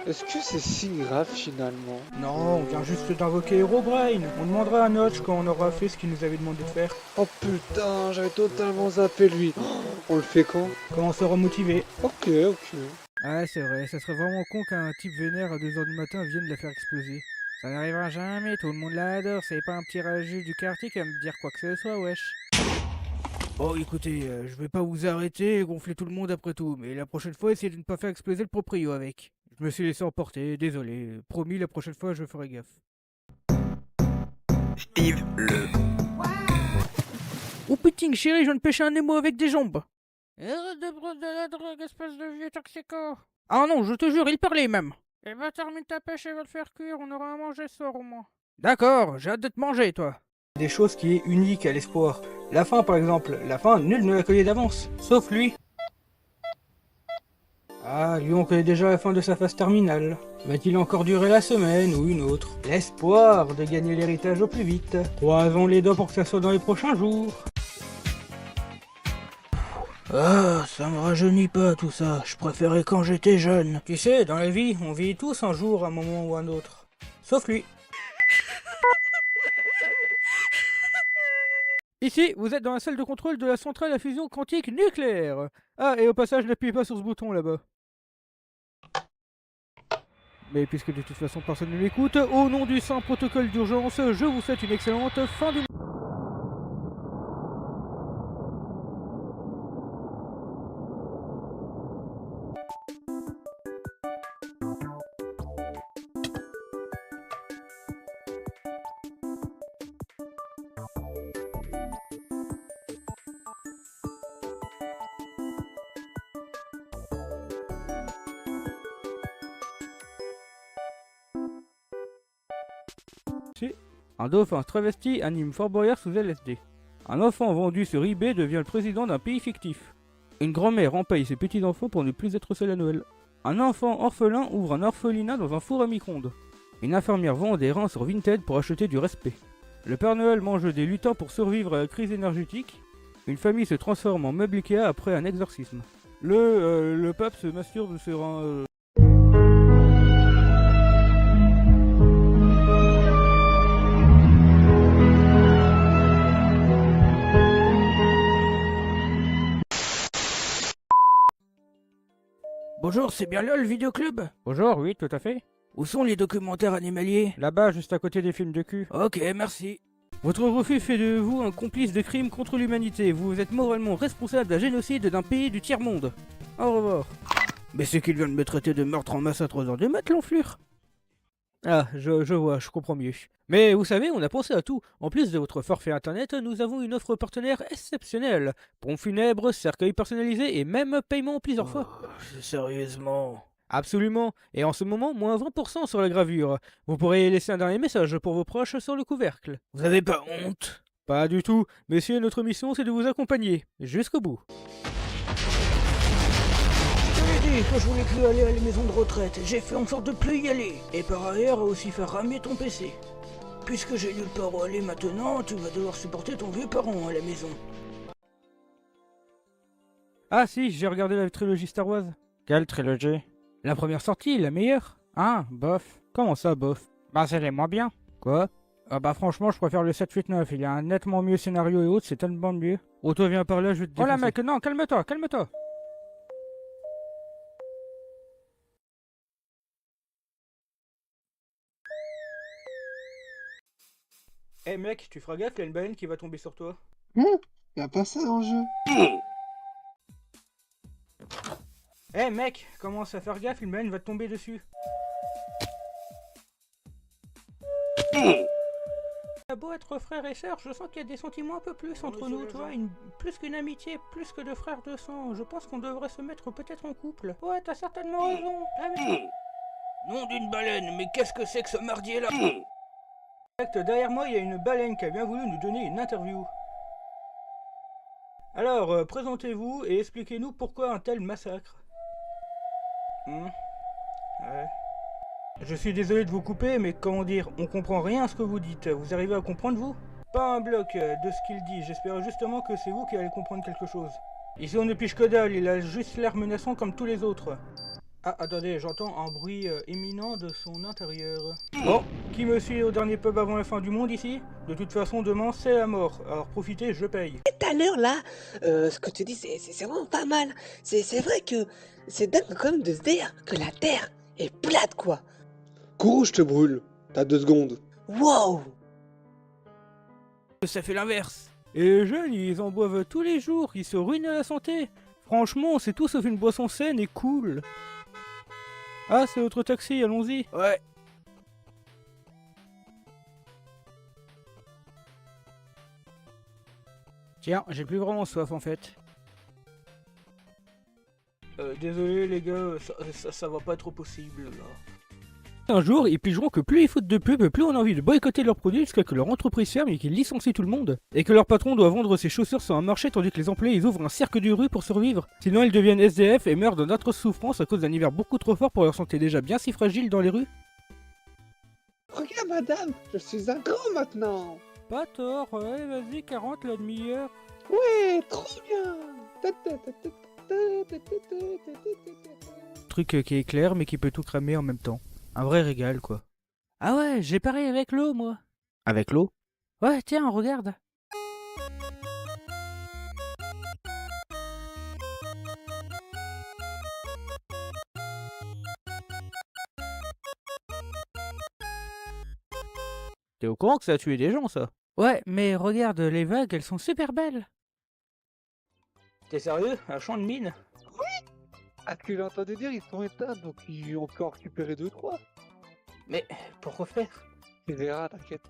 Est-ce que c'est si grave finalement? Non, on vient juste d'invoquer Herobrine. On demandera à Notch quand on aura fait ce qu'il nous avait demandé de faire. Oh putain, j'avais totalement zappé lui. On le fait quand? Quand on sera motivé. Ok, ok. Ah, c'est vrai, ça serait vraiment con qu'un type vénère à 2 h du matin vienne la faire exploser. Ça n'arrivera jamais, tout le monde l'adore, c'est pas un petit rageux du quartier qui va me dire quoi que ce soit, wesh. Bon, écoutez, je vais pas vous arrêter et gonfler tout le monde après tout, mais la prochaine fois, essayez de ne pas faire exploser le proprio avec. Je me suis laissé emporter, désolé. Promis, la prochaine fois, je ferai gaffe. Steve le. Oh putain, chérie, je viens de pêcher un émo avec des jambes. Arrête de prendre de la drogue, espèce de vieux toxico. Ah non, je te jure, il parlait même. Eh ben, termine ta pêche et va le faire cuire, on aura à manger ce soir au moins. D'accord, j'ai hâte de te manger, toi. Des choses qui est unique à l'espoir. La fin, par exemple. La fin, nul ne la connaît d'avance. Sauf lui. Ah, lui, on connaît déjà la fin de sa phase terminale. Va-t-il encore durer la semaine ou une autre? L'espoir de gagner l'héritage au plus vite. Croisons les doigts pour que ça soit dans les prochains jours. Ah, ça me rajeunit pas tout ça. Je préférais quand j'étais jeune. Tu sais, dans la vie, on vit tous un jour, un moment ou un autre. Sauf lui. Ici, vous êtes dans la salle de contrôle de la centrale à fusion quantique nucléaire. Ah, et au passage, n'appuyez pas sur ce bouton là-bas. Mais puisque de toute façon personne ne m'écoute, au nom du saint protocole d'urgence, je vous souhaite une excellente fin du... Un dauphin travesti anime Fort Boyard sous LSD. Un enfant vendu sur eBay devient le président d'un pays fictif. Une grand-mère empaille ses petits-enfants pour ne plus être seule à Noël. Un enfant orphelin ouvre un orphelinat dans un four à micro-ondes. Une infirmière vend des reins sur Vinted pour acheter du respect. Le Père Noël mange des lutins pour survivre à la crise énergétique. Une famille se transforme en meuble Ikea après un exorcisme. Le pape se masturbe sur un... Bonjour, c'est bien là le vidéoclub? Bonjour, oui, tout à fait. Où sont les documentaires animaliers? Là-bas, juste à côté des films de cul. Ok, merci. Votre refus fait de vous un complice de crimes contre l'humanité. Vous êtes moralement responsable d'un génocide d'un pays du tiers-monde. Au revoir. Mais c'est qu'il vient de me traiter de meurtre en masse à 3 h du mat', l'enflure. Ah, je vois, je comprends mieux. Mais vous savez, on a pensé à tout. En plus de votre forfait internet, nous avons une offre partenaire exceptionnelle. Pompes funèbres, cercueil personnalisé et même paiement plusieurs fois. Sérieusement? Absolument. Et en ce moment, moins 20% sur la gravure. Vous pourrez laisser un dernier message pour vos proches sur le couvercle. Vous avez pas honte? Pas du tout. Messieurs, notre mission, c'est de vous accompagner. Jusqu'au bout. Je t'avais dit que je voulais plus aller à la maison de retraite. J'ai fait en sorte de plus y aller. Et par ailleurs, aussi faire ramer ton PC. Puisque j'ai nulle part où aller maintenant, tu vas devoir supporter ton vieux parent à la maison. Ah si, j'ai regardé la trilogie Star Wars. Quelle trilogie? La première sortie, la meilleure. Ah, bof. Comment ça, bof? Bah c'est les moins bien. Quoi? Ah bah franchement, je préfère le 7-8-9. Il y a un nettement mieux scénario et autres, c'est tellement mieux. Oh toi viens par là, je vais te défoncer. Oh là mec, non, calme-toi, calme-toi. Eh mec, tu feras gaffe, il y a une baleine qui va tomber sur toi. Y a pas ça dans le jeu. Eh mec, commence à faire gaffe, une baleine va te tomber dessus. A beau être frère et sœur, je sens qu'il y a des sentiments un peu plus entre nous, tu vois, plus qu'une amitié, plus que de frères de sang. Je pense qu'on devrait se mettre peut-être en couple. Ouais, t'as certainement raison. Ah, mais... Nom d'une baleine, mais qu'est-ce que c'est que ce mardier là? Derrière moi, il y a une baleine qui a bien voulu nous donner une interview. Alors, présentez-vous et expliquez-nous pourquoi un tel massacre. Ouais. Je suis désolé de vous couper, mais comment dire, on comprend rien à ce que vous dites. Vous arrivez à comprendre, vous? Pas un bloc de ce qu'il dit, j'espère justement que c'est vous qui allez comprendre quelque chose. Ici on ne pige que dalle, il a juste l'air menaçant comme tous les autres. Ah, attendez, j'entends un bruit éminent de son intérieur. Bon, qui me suit au dernier pub avant la fin du monde ici? De toute façon, demain, c'est la mort. Alors profitez, je paye. Tout à l'heure là, ce que tu dis c'est vraiment pas mal. C'est vrai que c'est dingue quand même de se dire que la Terre est plate quoi. Cours, je te brûle. T'as 2 secondes. Wow. Ça fait l'inverse. Et les jeunes, ils en boivent tous les jours, ils se ruinent la santé. Franchement, c'est tout sauf une boisson saine et cool. Ah, c'est votre taxi, allons-y. Ouais. Tiens, j'ai plus vraiment soif en fait. Désolé les gars, ça va pas être possible là. Un jour, ils pigeront que plus ils foutent de pub, plus on a envie de boycotter leurs produits jusqu'à que leur entreprise ferme et qu'ils licencient tout le monde. Et que leur patron doit vendre ses chaussures sur un marché tandis que les employés ils ouvrent un cirque du rue pour survivre. Sinon ils deviennent SDF et meurent d'atroces souffrances à cause d'un hiver beaucoup trop fort pour leur santé déjà bien si fragile dans les rues. Regarde, madame, je suis un grand maintenant. Pas tort, ouais, vas-y, 40 la demi-heure. Ouais, trop bien. Truc qui est clair mais qui peut tout cramer en même temps. Un vrai régal quoi. Ah ouais, j'ai pareil avec l'eau moi. Avec l'eau? Ouais, tiens, regarde. T'es au courant que ça a tué des gens ça? Ouais, mais regarde, les vagues, elles sont super belles. T'es sérieux? Un champ de mine? À ce que j'ai entendu dire, ils sont éteints, donc on peut en récupérer 2-3. Mais pour refaire? Tu verras, t'inquiète.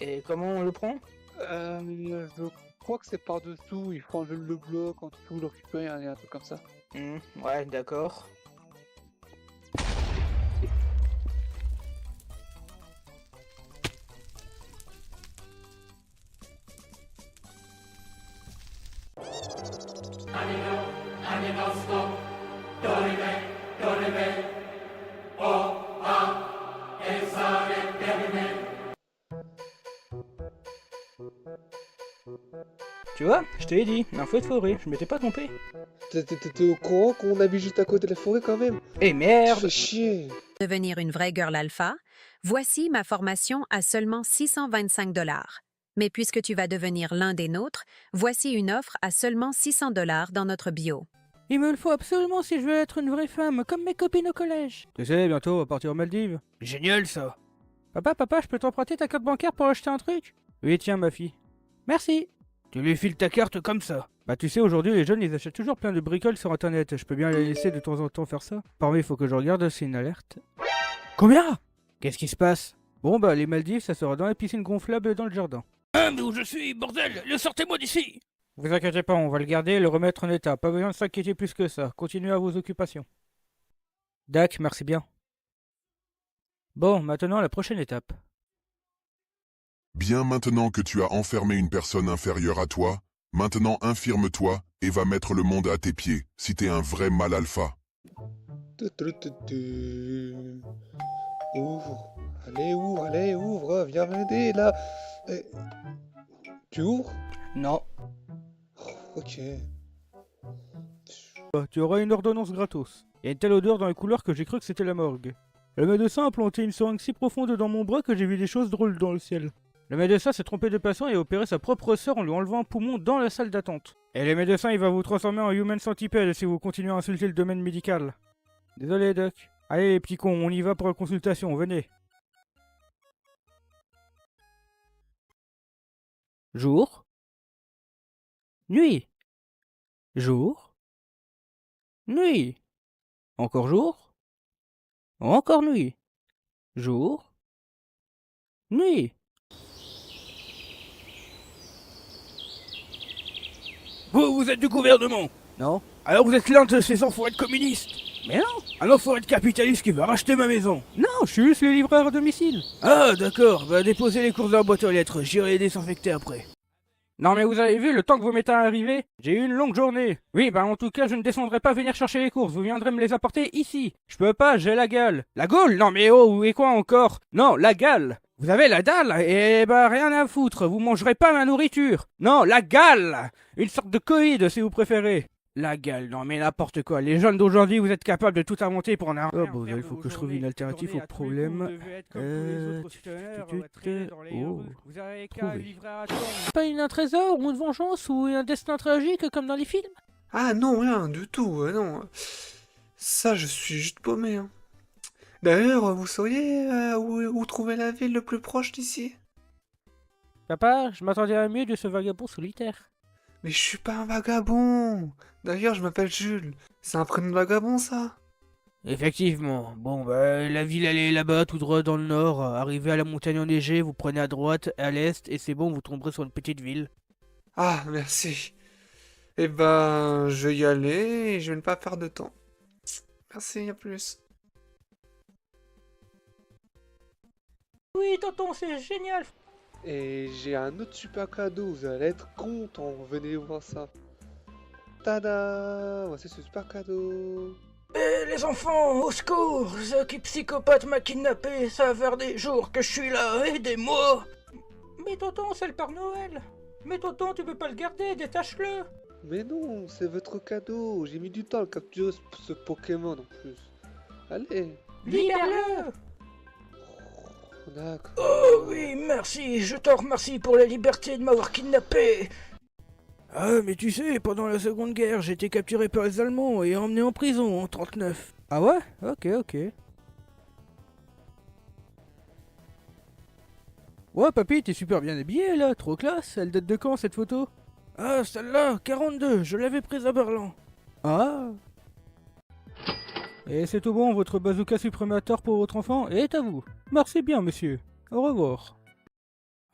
Et comment on le prend? Je crois que c'est par-dessous, il faut enlever le bloc, en dessous, le récupérer, un truc comme ça. Ouais, d'accord. Tu vois, je te l'ai dit, un feu de forêt, je m'étais pas trompé. T'es au courant qu'on habite juste à côté de la forêt quand même? Eh merde! Fais chier. Devenir une vraie girl alpha, voici ma formation à seulement 625 $. Mais puisque tu vas devenir l'un des nôtres, voici une offre à seulement 600 $ dans notre bio. Il me le faut absolument si je veux être une vraie femme, comme mes copines au collège. Tu sais, bientôt on va partir aux Maldives. Génial ça! Papa, je peux t'emprunter ta carte bancaire pour acheter un truc? Oui, tiens ma fille. Merci! Tu lui files ta carte comme ça. Bah tu sais, aujourd'hui les jeunes ils achètent toujours plein de bricoles sur internet. Je peux bien les laisser de temps en temps faire ça. Parmi, il faut que je regarde, c'est une alerte. Combien? Qu'est-ce qui se passe? Bon bah les Maldives ça sera dans la piscine gonflable dans le jardin. Ah mais où je suis, bordel! Sortez-moi d'ici! Vous inquiétez pas, on va le garder et le remettre en état. Pas besoin de s'inquiéter plus que ça. Continuez à vos occupations. Dac, merci bien. Bon, maintenant la prochaine étape. Bien maintenant que tu as enfermé une personne inférieure à toi, maintenant infirme-toi et va mettre le monde à tes pieds, si t'es un vrai mâle alpha. Ouvre. Allez, ouvre, viens m'aider là. Tu ouvres? Non. Ok. Tu auras une ordonnance gratos. Il y a une telle odeur dans les couloirs que j'ai cru que c'était la morgue. Le médecin a planté une seringue si profonde dans mon bras que j'ai vu des choses drôles dans le ciel. Le médecin s'est trompé de patient et a opéré sa propre sœur en lui enlevant un poumon dans la salle d'attente. Et le médecin il va vous transformer en human centipede si vous continuez à insulter le domaine médical. Désolé Doc. Allez les petits cons, on y va pour la consultation, venez. Jour. Nuit. Jour. Nuit. Encore jour. Encore nuit. Jour. Nuit. Vous êtes du gouvernement? Non. Alors vous êtes l'un de ces enfoirés de communistes? Mais non. Un enfoiré de capitaliste qui veut racheter ma maison? Non, je suis juste le livreur à domicile. Ah d'accord, va déposer les courses dans la boîte aux lettres, j'irai les désinfecter après. Non mais vous avez vu le temps que vous mettez à arriver? J'ai eu une longue journée. Oui, bah en tout cas je ne descendrai pas venir chercher les courses, vous viendrez me les apporter ici. Je peux pas, j'ai la gale. La gaule? Non mais oh, et quoi encore? Non, la gale. Vous avez la dalle? Eh bah rien à foutre, vous mangerez pas ma nourriture. Non, la gale. Une sorte de Covid si vous préférez. La gueule, non mais n'importe quoi. Les jeunes d'aujourd'hui, vous êtes capables de tout inventer pour en avoir. Oh bon, il faut que je trouve une alternative au problème. Trouver. Pas une un trésor ou une vengeance ou un destin tragique comme dans les films? Ah non, rien du tout, non. Ça, je suis juste paumé. Hein. D'ailleurs, vous sauriez où trouver la ville le plus proche d'ici? Papa, je m'attendais à mieux de ce vagabond solitaire. Mais je suis pas un vagabond. D'ailleurs, je m'appelle Jules. C'est un prénom de vagabond, ça? Effectivement. Bon, bah, la ville, elle est là-bas, tout droit dans le nord. Arrivez à la montagne enneigée, vous prenez à droite, à l'est, et c'est bon, vous tomberez sur une petite ville. Ah, merci. Eh ben, je vais y aller et je vais ne pas perdre de temps. Merci, à plus. Oui, tonton, c'est génial. Et j'ai un autre super cadeau, vous allez être contents, venez voir ça. Tada! Voici ce super cadeau. Les enfants, au secours! Ce qui psychopathe m'a kidnappé, ça va faire des jours que je suis là, aidez-moi! Mais tonton, c'est le Père Noël! Mais tonton, tu peux pas le garder, détache-le! Mais non, c'est votre cadeau, j'ai mis du temps à capturer ce Pokémon en plus. Allez! Libère-le! D'accord. Oh oui, merci, je te remercie pour la liberté de m'avoir kidnappé. Ah, mais tu sais, pendant la Seconde Guerre, j'ai été capturé par les Allemands et emmené en prison en 39. Ah ouais? Ok. Ouais, papy, t'es super bien habillé là, trop classe. Elle date de quand cette photo? Ah, celle-là, 42, je l'avais prise à Berlin. Ah. Et c'est tout bon, votre bazooka suprémateur pour votre enfant est à vous. Merci bien, monsieur. Au revoir.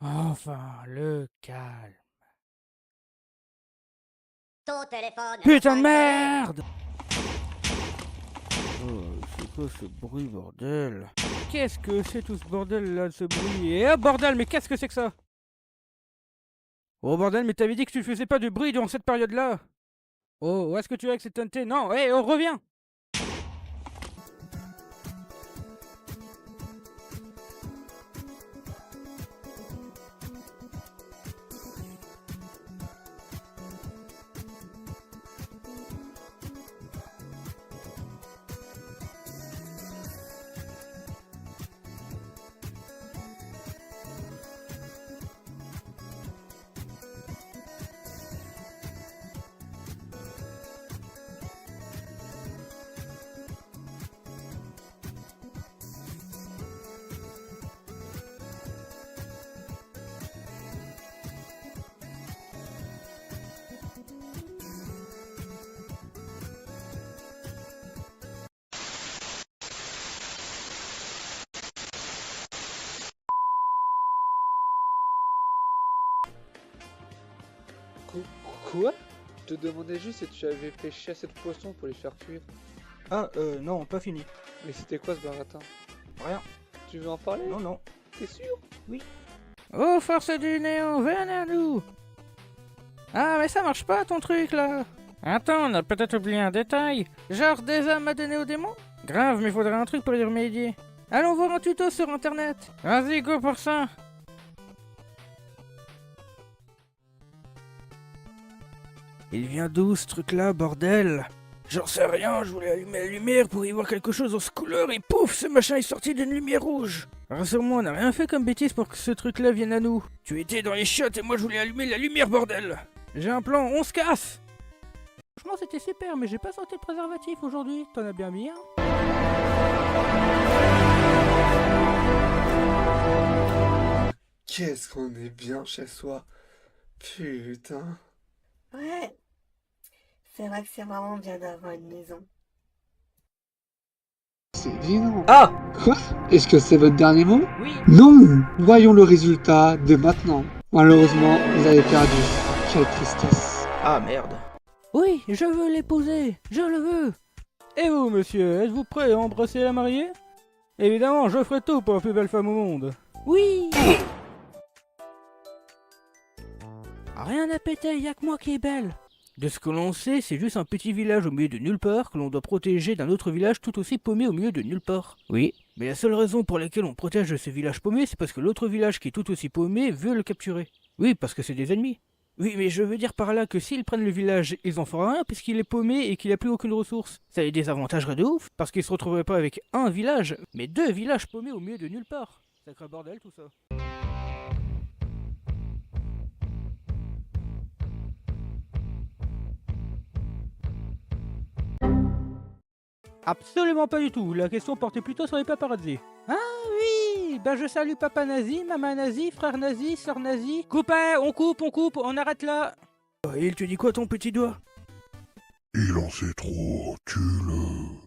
Enfin, le calme. Putain de merde! Oh, c'est quoi ce bruit, bordel? Qu'est-ce que c'est tout ce bordel là, ce bruit? Et ah, bordel, mais qu'est-ce que c'est que ça? Oh bordel, mais t'avais dit que tu faisais pas de bruit durant cette période-là. Oh, où est-ce que tu es avec cette tonneté? Non, hé, on revient! Quoi? Je te demandais juste si tu avais pêché assez de poissons pour les faire cuire. Ah, non, pas fini. Mais c'était quoi ce baratin? Rien. Tu veux en parler? Non. T'es sûr? Oui. Oh, force du néant, venez à nous! Ah, mais ça marche pas ton truc là! Attends, on a peut-être oublié un détail. Genre des âmes à donner aux démons? Grave, mais faudrait un truc pour y remédier. Allons voir un tuto sur internet. Vas-y, go pour ça! Il vient d'où ce truc là, bordel? J'en sais rien, je voulais allumer la lumière pour y voir quelque chose en ce couleur et pouf, ce machin est sorti d'une lumière rouge. Rassure-moi, on n'a rien fait comme bêtise pour que ce truc là vienne à nous. Tu étais dans les chiottes et moi je voulais allumer la lumière, bordel. J'ai un plan, on se casse. Franchement c'était super, mais j'ai pas senti le préservatif aujourd'hui. T'en as bien mis un? Qu'est-ce qu'on est bien chez soi. Putain. Ouais, c'est vrai que c'est vraiment bien d'avoir une maison. C'est évident. Ah! Quoi? Est-ce que c'est votre dernier mot? Oui. Non! Voyons le résultat de maintenant. Malheureusement, vous avez perdu. Quelle tristesse. Ah merde. Oui, je veux l'épouser, je le veux. Et vous, monsieur, êtes-vous prêt à embrasser la mariée? Évidemment, je ferai tout pour la plus belle femme au monde. Oui. Rien à péter, y'a que moi qui est belle. De ce que l'on sait, c'est juste un petit village au milieu de nulle part que l'on doit protéger d'un autre village tout aussi paumé au milieu de nulle part. Oui, mais la seule raison pour laquelle on protège ce village paumé, c'est parce que l'autre village qui est tout aussi paumé veut le capturer. Oui, parce que c'est des ennemis. Oui, mais je veux dire par là que s'ils prennent le village, ils en feront rien puisqu'il est paumé et qu'il n'a plus aucune ressource. Ça les désavantagerait de ouf, parce qu'ils se retrouveraient pas avec un village, mais 2 villages paumés au milieu de nulle part. Sacré bordel tout ça. Absolument pas du tout, la question portait plutôt sur les paparazzi. Ah oui, bah je salue papa nazi, maman nazi, frère nazi, sœur nazi. Coupez, on coupe, on arrête là. Oh, il te dit quoi ton petit doigt? Il en sait trop, tue-le.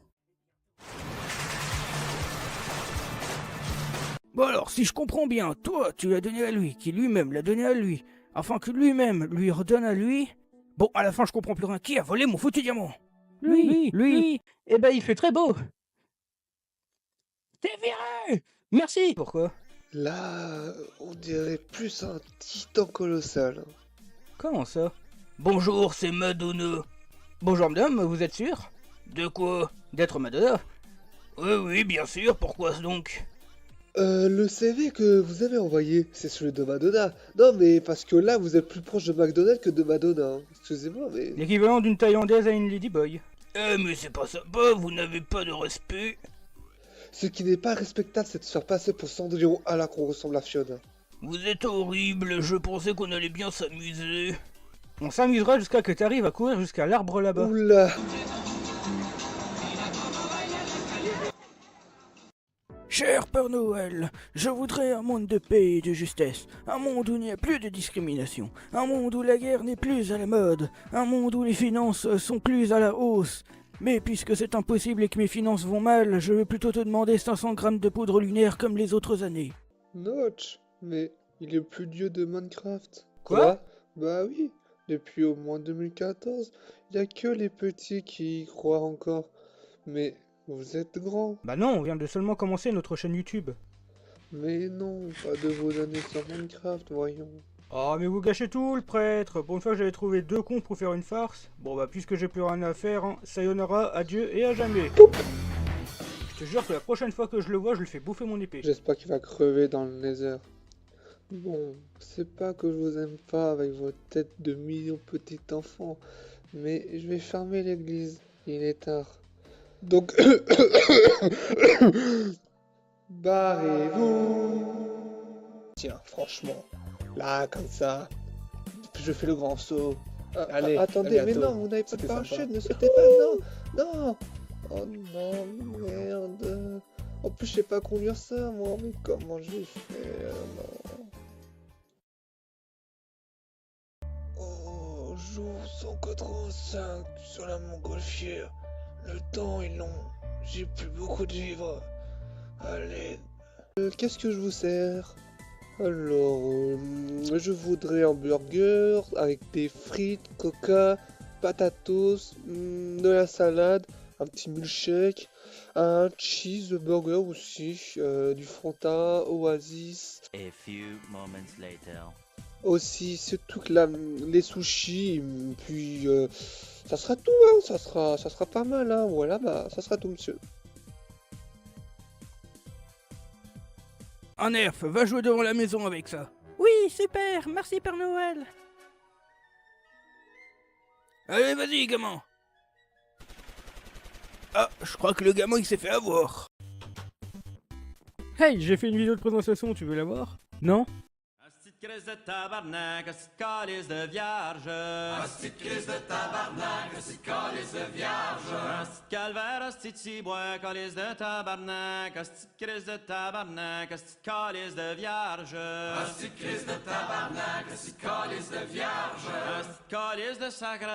Bon alors, si je comprends bien, toi tu l'as donné à lui, qui lui-même l'a donné à lui, afin que lui-même lui redonne à lui. Bon, à la fin je comprends plus rien, qui a volé mon foutu diamant? Lui. Eh ben il fait très beau. T'es viré. Merci. Pourquoi? Là, on dirait plus un titan colossal. Comment ça? Bonjour, c'est Madonna. Bonjour madame, vous êtes sûr? De quoi? D'être Madonna? Oui, bien sûr, pourquoi donc? Le CV que vous avez envoyé, c'est celui de Madonna. Non, mais parce que là, vous êtes plus proche de McDonald's que de Madonna. Hein. Excusez-moi, mais... L'équivalent d'une Thaïlandaise à une Ladyboy. Mais c'est pas sympa, vous n'avez pas de respect. Ce qui n'est pas respectable, c'est de se faire passer pour Cendrillon à la qu'on ressemble à Fiona. Vous êtes horrible, je pensais qu'on allait bien s'amuser. On s'amusera jusqu'à que t'arrives à courir jusqu'à l'arbre là-bas. Oula. Cher Père Noël, je voudrais un monde de paix et de justesse, un monde où il n'y a plus de discrimination, un monde où la guerre n'est plus à la mode, un monde où les finances sont plus à la hausse. Mais puisque c'est impossible et que mes finances vont mal, je vais plutôt te demander 500 grammes de poudre lunaire comme les autres années. Notch, mais il est plus dieu de Minecraft. Quoi? Bah oui, depuis au moins 2014, il n'y a que les petits qui y croient encore. Mais vous êtes grand. Bah non, on vient de seulement commencer notre chaîne YouTube. Mais non, pas de vos années sur Minecraft, voyons. Oh mais vous gâchez tout le prêtre. Pour une fois que j'avais trouvé 2 cons pour faire une farce. Bon bah puisque j'ai plus rien à faire, hein, sayonara, adieu et à jamais. Poup. Je te jure que la prochaine fois que je le vois, je lui fais bouffer mon épée. J'espère qu'il va crever dans le Nether. Bon, c'est pas que je vous aime pas avec votre tête de millions de petits enfants, mais je vais fermer l'église, il est tard. Donc, barrez-vous. Tiens, franchement, là, comme ça, je fais le grand saut. Allez, attendez, mais non, vous n'avez pas de parachute, ne sautez pas, non, non. Oh non, merde. En plus, je sais pas conduire ça, moi, mais comment je vais faire, non. Oh, jour 185 sur la montgolfière. Le temps est long, j'ai plus beaucoup de vivres. Allez. Qu'est-ce que je vous sers? Alors, je voudrais un burger avec des frites, coca, patatos, de la salade, un petit milkshake, un cheeseburger aussi, du Fanta, Oasis. A few moments later. Aussi, surtout que les sushis, puis ça sera tout, hein, ça sera pas mal, hein, voilà, bah, ça sera tout, monsieur. Un nerf, va jouer devant la maison avec ça. Oui, super, merci Père Noël. Allez, vas-y, gamin. Ah, je crois que le gamin il s'est fait avoir. Hey, j'ai fait une vidéo de présentation, tu veux la voir? Non? Asti de crise de tabarnak, asti de calice de vierge. Asti de crise de tabarnak, asti de calice de vierge. Asti de calvaire, asti de cibois, calice de tabarnak. Asti de crise de tabarnak, asti de calice de vierge. Asti de crise de tabarnak, asti de calice de vierge. Asti de calice de sacrement.